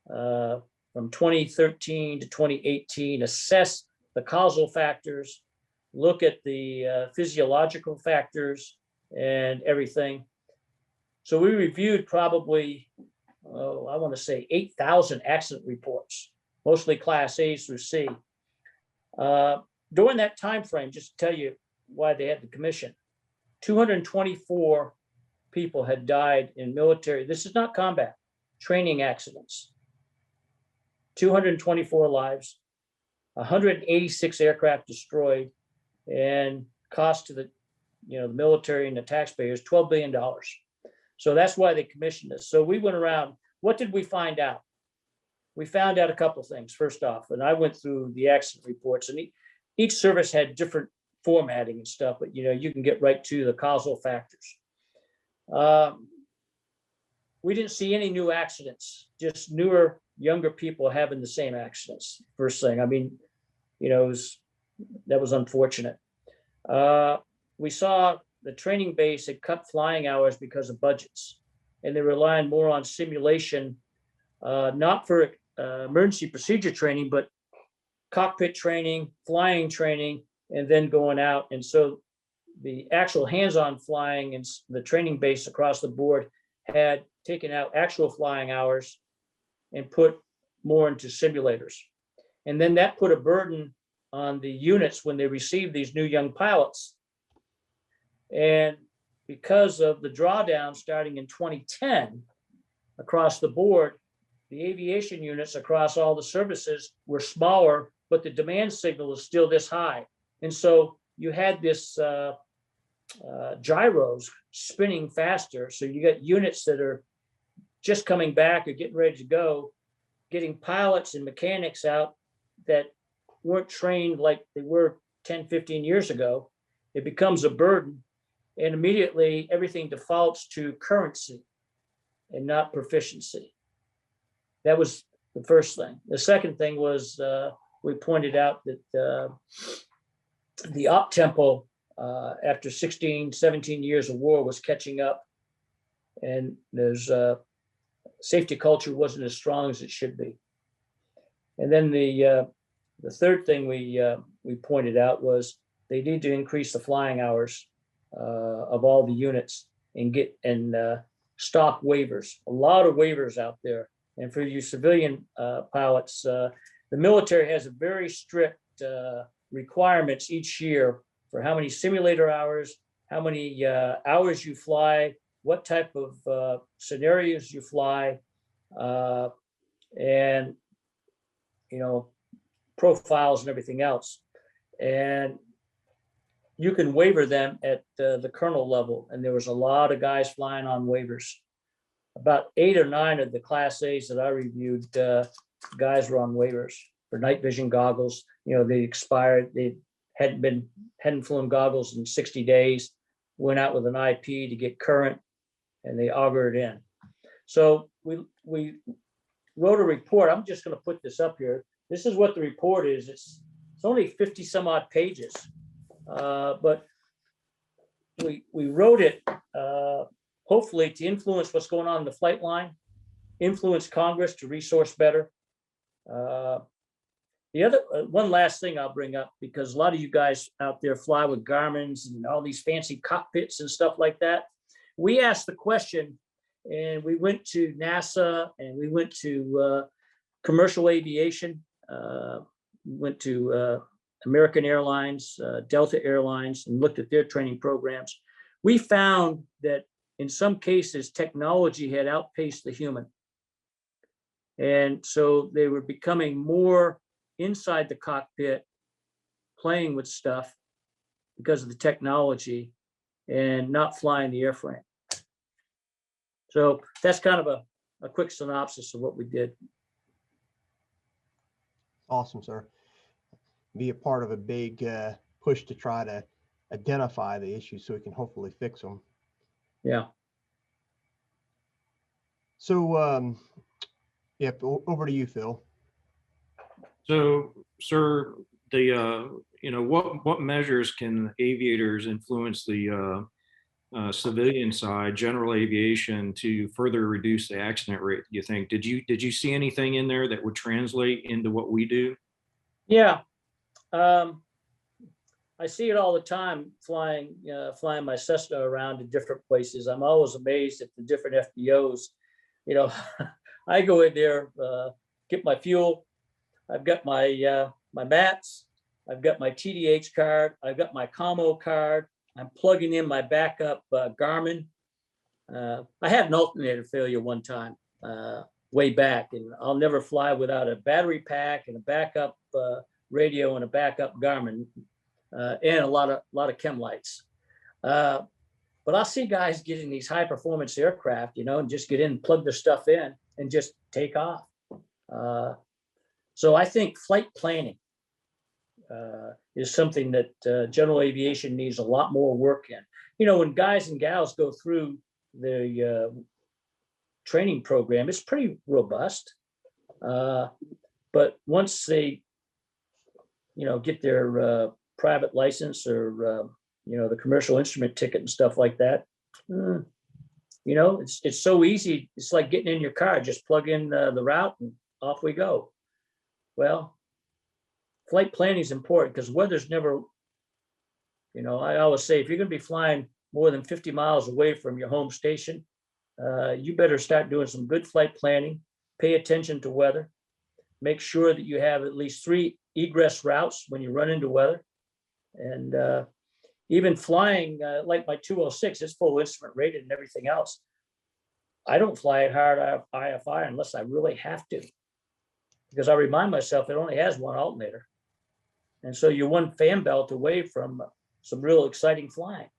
from 2013 to 2018, assess the causal factors, look at the physiological factors and everything. So we reviewed probably, I want to say 8,000 accident reports, mostly Class A through C. During that time frame, just to tell you why they had the commission, 224 people had died in military. This is not combat, training accidents. 224 lives, 186 aircraft destroyed, and cost to the military and the taxpayers $12 billion. So that's why they commissioned us. So we went around. What did we find out? We found out a couple of things. First off, and I went through the accident reports, and each service had different formatting and stuff, but you can get right to the causal factors. We didn't see any new accidents, just newer, younger people having the same accidents. First thing, I mean, that was unfortunate. We saw the training base had cut flying hours because of budgets, and they relying more on simulation, not for emergency procedure training, but cockpit training, flying training, and then going out. And so the actual hands-on flying and the training base across the board had taken out actual flying hours and put more into simulators. And then that put a burden on the units when they received these new young pilots. And because of the drawdown starting in 2010 across the board, the aviation units across all the services were smaller, but the demand signal is still this high. And so you had this gyros spinning faster. So you got units that are just coming back or getting ready to go, getting pilots and mechanics out that weren't trained like they were 10, 15 years ago. It becomes a burden, and immediately everything defaults to currency and not proficiency. That was the first thing. The second thing was we pointed out that the op tempo after 16, 17 years of war was catching up, and there's safety culture wasn't as strong as it should be. And then the third thing we pointed out was they need to increase the flying hours of all the units and stop waivers. A lot of waivers out there. And for you civilian pilots, the military has a very strict requirements each year for how many simulator hours, how many hours you fly, what type of scenarios you fly, and profiles and everything else. And you can waiver them at the colonel level. And there was a lot of guys flying on waivers. About 8 or 9 of the Class A's that I reviewed, guys were on waivers for night vision goggles. They expired. They hadn't flown goggles in 60 days, went out with an IP to get current, and they augured in. So we wrote a report. I'm just going to put this up here. This is what the report is. It's only 50 some odd pages, but we wrote it hopefully to influence what's going on in the flight line, influence Congress to resource better. The other one last thing I'll bring up, because a lot of you guys out there fly with Garmin's and all these fancy cockpits and stuff like that. We asked the question, and we went to NASA and we went to commercial aviation, went to American Airlines, Delta Airlines, and looked at their training programs. We found that in some cases, technology had outpaced the human. And so they were becoming more inside the cockpit, playing with stuff because of the technology and not flying the airframe. So that's kind of a quick synopsis of what we did. Awesome, sir. Be a part of a big push to try to identify the issues so we can hopefully fix them. Yeah. So, yeah, over to you, Phil. So, sir, what measures can aviators influence the civilian side, general aviation, to further reduce the accident rate? Do you think? Did you see anything in there that would translate into what we do? Yeah. I see it all the time flying my Cessna around to different places. I'm always amazed at the different FBOs. I go in there, get my fuel. I've got my my mats. I've got my TDH card. I've got my commo card. I'm plugging in my backup Garmin. I had an alternator failure one time way back, and I'll never fly without a battery pack and a backup radio and a backup Garmin and a lot of chem lights. But I'll see guys getting these high performance aircraft, and just get in, plug their stuff in, and just take off. So I think flight planning is something that general aviation needs a lot more work in. When guys and gals go through the training program, it's pretty robust. But once they, get their private license or, the commercial instrument ticket and stuff like that, it's so easy. It's like getting in your car, just plug in the route and off we go. Well, flight planning is important because weather's never, I always say, if you're going to be flying more than 50 miles away from your home station, you better start doing some good flight planning, pay attention to weather, make sure that you have at least 3 egress routes when you run into weather. And even flying like my 206, it's full instrument rated and everything else. I don't fly it hard IFI unless I really have to, because I remind myself it only has one alternator. And so you're one fan belt away from some real exciting flying.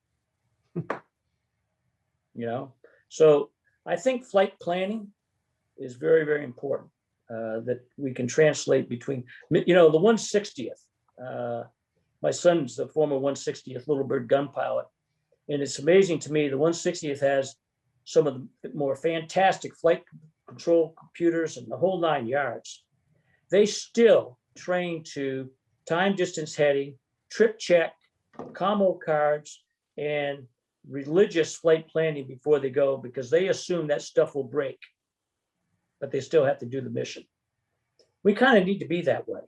So I think flight planning is very, very important, that we can translate between, the 160th. My son's the former 160th Little Bird gun pilot. And it's amazing to me, the 160th has some of the more fantastic flight control computers and the whole 9 yards. They still train to time, distance, heading, trip check, commo cards, and religious flight planning before they go, because they assume that stuff will break, but they still have to do the mission. We kind of need to be that way.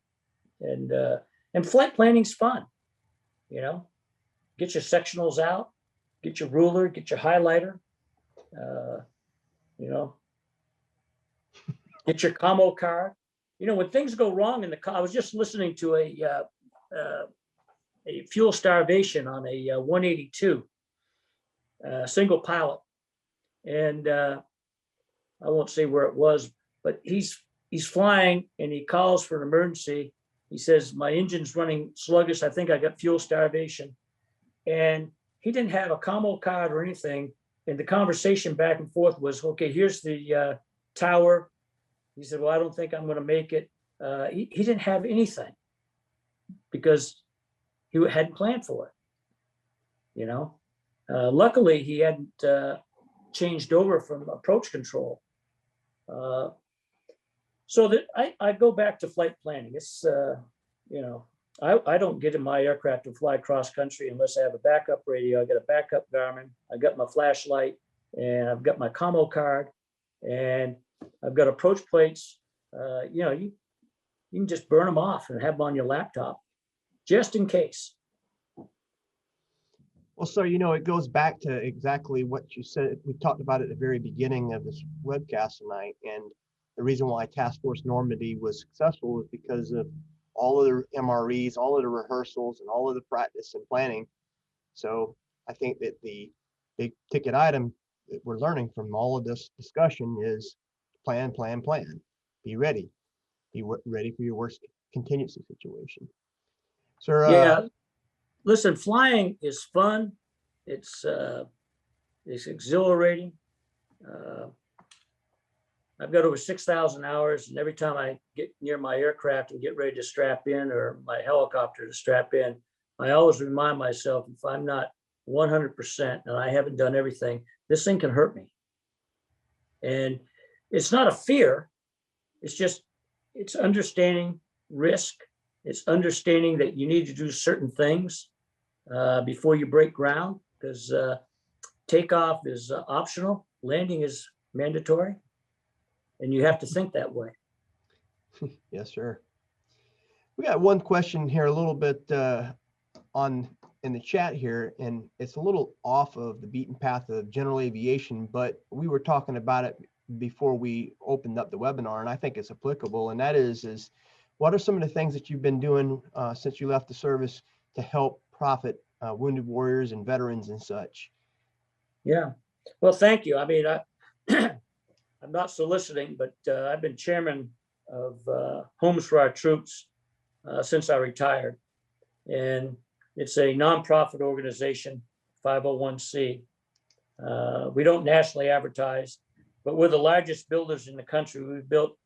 And flight planning's fun, get your sectionals out, get your ruler, get your highlighter, get your commo card. When things go wrong in the car, I was just listening to a fuel starvation on a 182 single pilot, and I won't say where it was, but he's flying and he calls for an emergency. He says, my engine's running sluggish. I think I got fuel starvation. And he didn't have a commo card or anything. And the conversation back and forth was, okay, here's the tower. He said, well, I don't think I'm going to make it. He didn't have anything because he hadn't planned for it. Luckily, he hadn't changed over from approach control. So that I go back to flight planning. It's, I don't get in my aircraft to fly cross country unless I have a backup radio. I got a backup Garmin. I got my flashlight, and I've got my commo card, and I've got approach plates. You can just burn them off and have them on your laptop, just in case. Well, so, it goes back to exactly what you said. We talked about at the very beginning of this webcast tonight. And the reason why Task Force Normandy was successful was because of all of the MREs, all of the rehearsals, and all of the practice and planning. So I think that the big ticket item that we're learning from all of this discussion is plan, plan, plan. Be ready. Be ready for your worst contingency situation. Sir, yeah. Listen, flying is fun. It's exhilarating. I've got over 6,000 hours, and every time I get near my aircraft and get ready to strap in, or my helicopter to strap in, I always remind myself, if I'm not 100% and I haven't done everything, this thing can hurt me. And it's not a fear. It's just, it's understanding risk. It's understanding that you need to do certain things before you break ground, because takeoff is optional, landing is mandatory, and you have to think that way. Yes, sir. We got one question here a little bit in the chat here, and it's a little off of the beaten path of general aviation, but we were talking about it before we opened up the webinar, and I think it's applicable. And that is what are some of the things that you've been doing since you left the service to help profit wounded warriors and veterans and such? Yeah, well, thank you. I mean, I'm not soliciting, but I've been chairman of Homes for Our Troops since I retired. And it's a nonprofit organization, 501c. We don't nationally advertise, but we're the largest builders in the country. We've built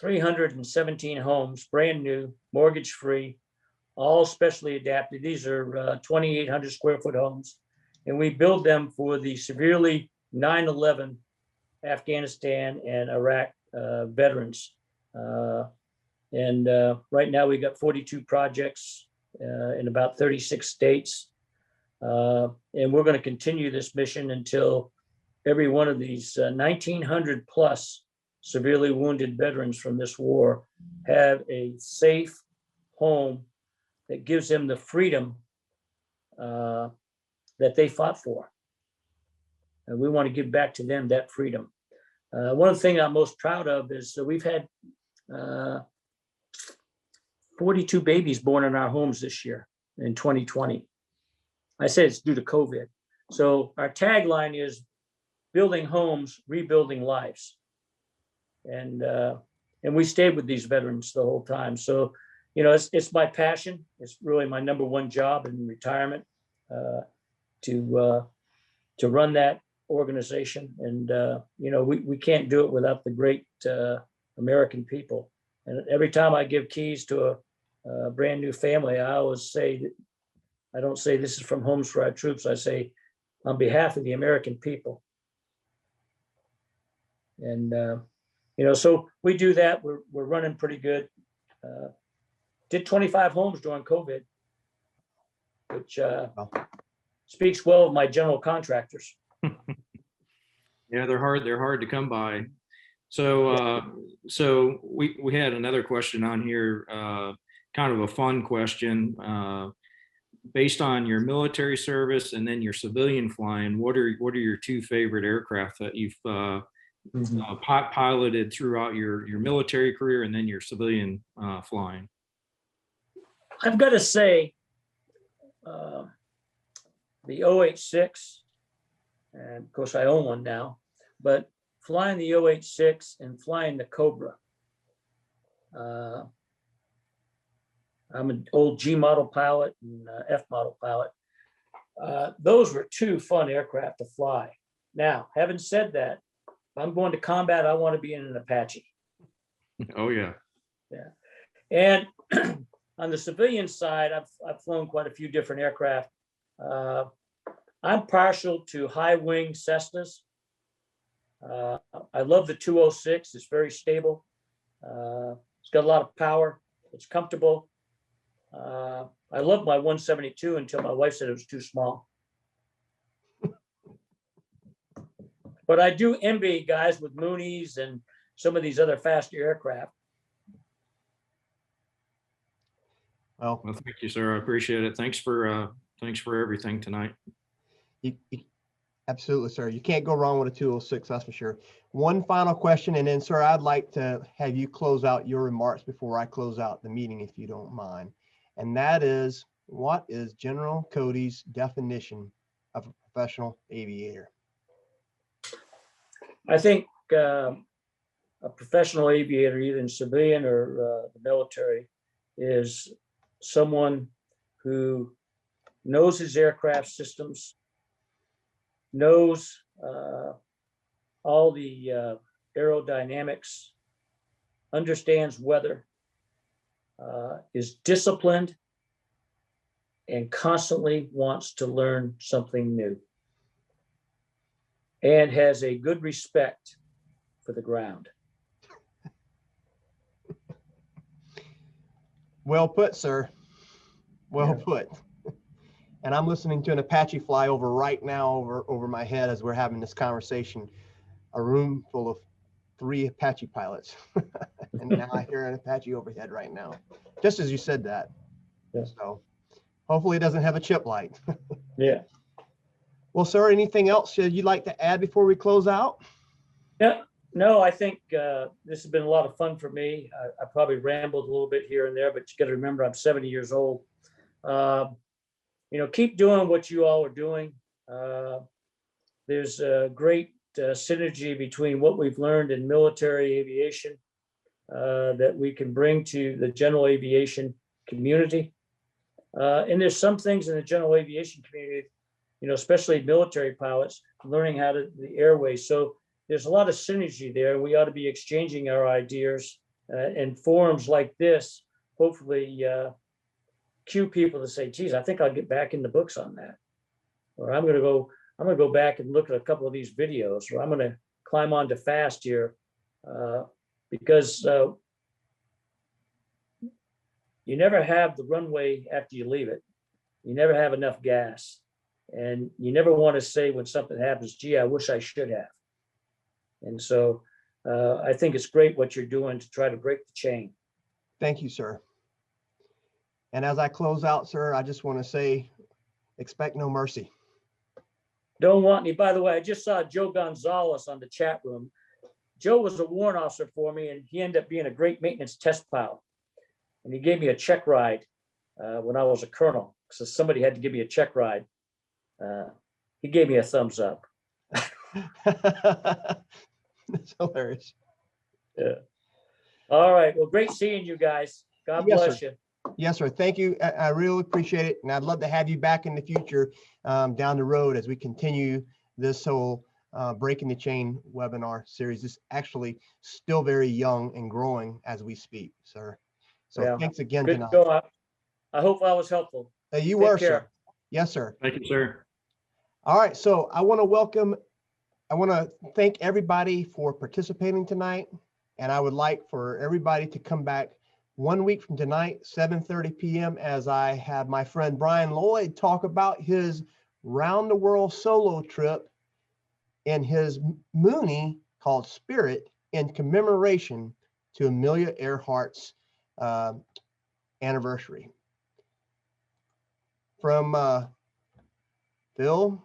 317 homes, brand new, mortgage-free, all specially adapted. These are 2,800 square foot homes. And we build them for the severely 9/11 Afghanistan and Iraq veterans. And right now we've got 42 projects in about 36 states. And we're going to continue this mission until every one of these 1,900 plus severely wounded veterans from this war have a safe home that gives them the freedom that they fought for. And we want to give back to them that freedom. One of the things I'm most proud of is that we've had 42 babies born in our homes this year in 2020. I said it's due to COVID. So our tagline is building homes, rebuilding lives. And we stayed with these veterans the whole time. So, you know, it's my passion. It's really my number one job in retirement to run that organization. And, you know, we can't do it without the great American people. And every time I give keys to a brand new family, I always say, that I don't say this is from Homes for Our Troops. I say, on behalf of the American people. And, you know, so we do that. We're running pretty good. Did 25 homes during COVID, which speaks well of my general contractors. Yeah, they're hard to come by. So so we had another question on here, kind of a fun question. Based on your military service and then your civilian flying, what are your two favorite aircraft that you've piloted throughout your military career and then your civilian flying? I've got to say, the 086, and of course I own one now, but flying the 086 and flying the Cobra. I'm an old G model pilot and F model pilot. Those were two fun aircraft to fly. Now, having said that, if I'm going to combat, I want to be in an Apache. Oh yeah. Yeah. And on the civilian side, I've flown quite a few different aircraft. I'm partial to high wing Cessnas. I love the 206. It's very stable. It's got a lot of power. It's comfortable. I loved my 172 until my wife said it was too small. But I do envy guys with Moonies and some of these other faster aircraft. Well, Thank you, sir. I appreciate it. Thanks for everything tonight. absolutely, sir. You can't go wrong with a 206, that's for sure. One final question, and then, sir, I'd like to have you close out your remarks before I close out the meeting, if you don't mind. And that is, what is General Cody's definition of a professional aviator? I think a professional aviator, either in civilian or the military, is someone who knows his aircraft systems, knows all the aerodynamics, understands weather, is disciplined, and constantly wants to learn something new, and has a good respect for the ground. Well put, sir. Well Yeah. put. And I'm listening to an Apache fly over right now over my head as we're having this conversation. A room full of 3 Apache pilots. And now I hear an Apache overhead right now, just as you said that. Yeah. So hopefully it doesn't have a chip light. Yeah. Well, sir, anything else you'd like to add before we close out? Yeah. No, I think this has been a lot of fun for me. I probably rambled a little bit here and there, but you got to remember I'm 70 years old. Keep doing what you all are doing. There's a great synergy between what we've learned in military aviation that we can bring to the general aviation community. And there's some things in the general aviation community, especially military pilots, learning how to the airways. So there's a lot of synergy there. We ought to be exchanging our ideas and forums like this, hopefully cue people to say, geez, I think I'll get back in the books on that. Or I'm going to go back and look at a couple of these videos, or I'm going to climb onto FAST here because you never have the runway after you leave it. You never have enough gas. And you never want to say when something happens, gee, I wish I should have. And so I think it's great what you're doing to try to break the chain. Thank you, sir. And as I close out, sir, I just want to say, expect no mercy. Don't want any. By the way, I just saw Joe Gonzalez on the chat room. Joe was a warrant officer for me, and he ended up being a great maintenance test pilot. And he gave me a check ride when I was a colonel, so somebody had to give me a check ride. He gave me a thumbs up. That's hilarious. Yeah. All right. Well, great seeing you guys. God bless you. Yes, sir. Thank you. I really appreciate it. And I'd love to have you back in the future down the road as we continue this whole Breaking the Chain webinar series. It's actually still very young and growing as we speak, sir. So yeah. Thanks again Good tonight. to go. I hope I was helpful. You were, sir. Yes, sir. Thank you, sir. All right. So I want to thank everybody for participating tonight. And I would like for everybody to come back 1 week from tonight, 7:30 p.m., as I have my friend Brian Lloyd talk about his round the world solo trip in his Mooney called Spirit in commemoration to Amelia Earhart's anniversary. From Phil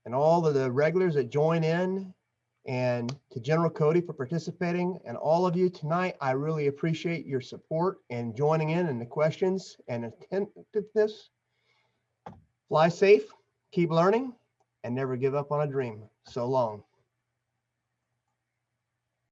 and all of the regulars that join in, and to General Cody for participating, and all of you tonight, I really appreciate your support and joining in and the questions and attentiveness. Fly safe, keep learning, and never give up on a dream. So long.